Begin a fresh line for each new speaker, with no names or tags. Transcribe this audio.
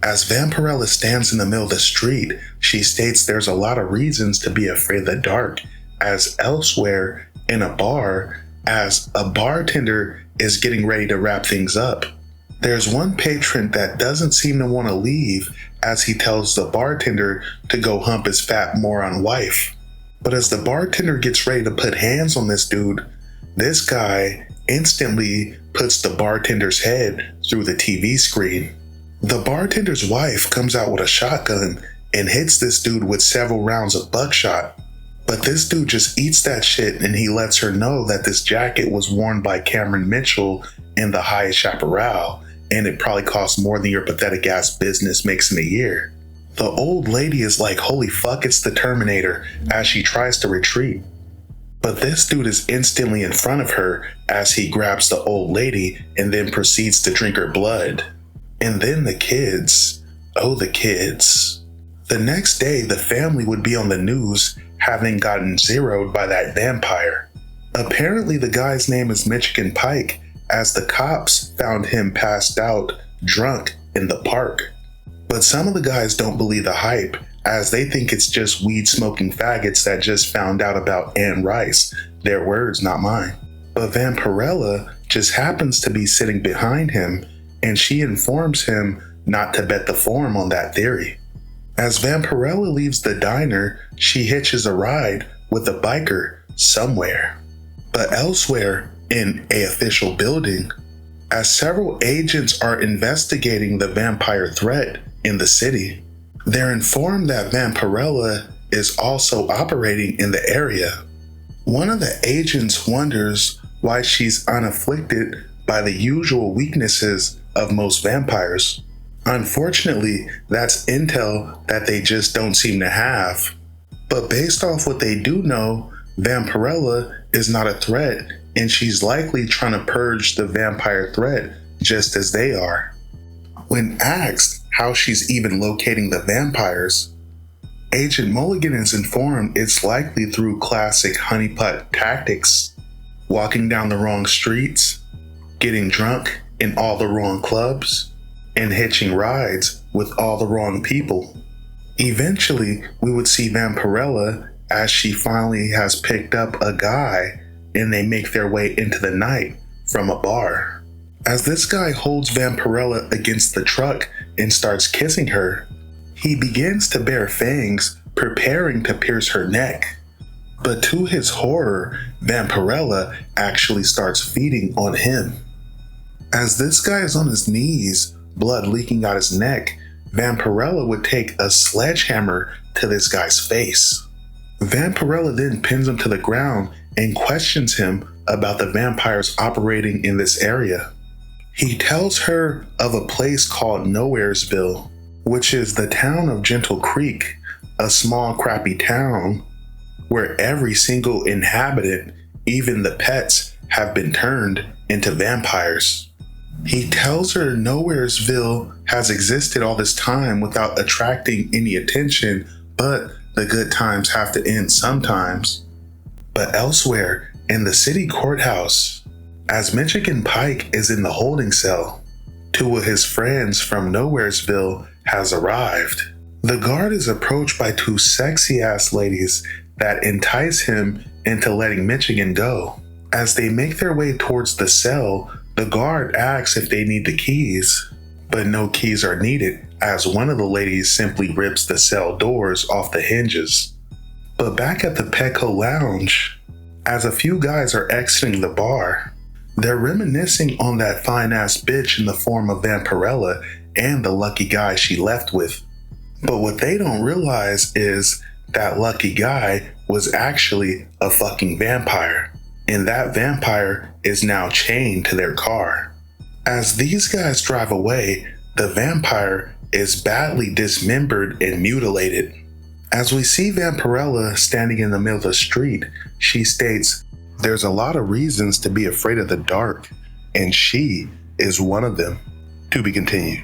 As Vampirella stands in the middle of the street, she states there's a lot of reasons to be afraid of the dark, as elsewhere in a bar, as a bartender is getting ready to wrap things up. There's one patron that doesn't seem to want to leave, as he tells the bartender to go hump his fat moron wife. But as the bartender gets ready to put hands on this dude, this guy instantly puts the bartender's head through the TV screen. The bartender's wife comes out with a shotgun and hits this dude with several rounds of buckshot. But this dude just eats that shit, and he lets her know that this jacket was worn by Cameron Mitchell in the highest chaparral, and it probably costs more than your pathetic ass business makes in a year. The old lady is like, holy fuck, it's the Terminator, as she tries to retreat. But this dude is instantly in front of her as he grabs the old lady and then proceeds to drink her blood. And then the kids. Oh, the kids. The next day, the family would be on the news having gotten zeroed by that vampire. Apparently, the guy's name is Michigan Pike, as the cops found him passed out, drunk, in the park. But some of the guys don't believe the hype, as they think it's just weed-smoking faggots that just found out about Anne Rice. Their words, not mine. But Vampirella just happens to be sitting behind him, and she informs him not to bet the farm on that theory. As Vampirella leaves the diner, she hitches a ride with a biker somewhere. But elsewhere, in an official building, as several agents are investigating the vampire threat in the city, they're informed that Vampirella is also operating in the area. One of the agents wonders why she's unafflicted by the usual weaknesses of most vampires. Unfortunately, that's intel that they just don't seem to have. But based off what they do know, Vampirella is not a threat, and she's likely trying to purge the vampire threat just as they are. When asked how she's even locating the vampires, Agent Mulligan is informed it's likely through classic honeypot tactics: walking down the wrong streets, getting drunk in all the wrong clubs, and hitching rides with all the wrong people. Eventually, we would see Vampirella as she finally has picked up a guy, and they make their way into the night from a bar. As this guy holds Vampirella against the truck and starts kissing her, he begins to bare fangs, preparing to pierce her neck. But to his horror, Vampirella actually starts feeding on him. As this guy is on his knees, blood leaking out his neck, Vampirella would take a sledgehammer to this guy's face. Vampirella then pins him to the ground and questions him about the vampires operating in this area. He tells her of a place called Nowheresville, which is the town of Gentle Creek, a small crappy town where every single inhabitant, even the pets, have been turned into vampires. He tells her Nowheresville has existed all this time without attracting any attention, but the good times have to end sometimes. But elsewhere, in the city courthouse, as Michigan Pike is in the holding cell, two of his friends from Nowheresville has arrived. The guard is approached by two sexy-ass ladies that entice him into letting Michigan go. As they make their way towards the cell, the guard asks if they need the keys, but no keys are needed, as one of the ladies simply rips the cell doors off the hinges. But back at the Petco Lounge, as a few guys are exiting the bar, they're reminiscing on that fine-ass bitch in the form of Vampirella and the lucky guy she left with. But what they don't realize is that lucky guy was actually a fucking vampire, and that vampire is now chained to their car. As these guys drive away, the vampire is badly dismembered and mutilated. As we see Vampirella standing in the middle of the street, she states, "There's a lot of reasons to be afraid of the dark, and she is one of them." To be continued.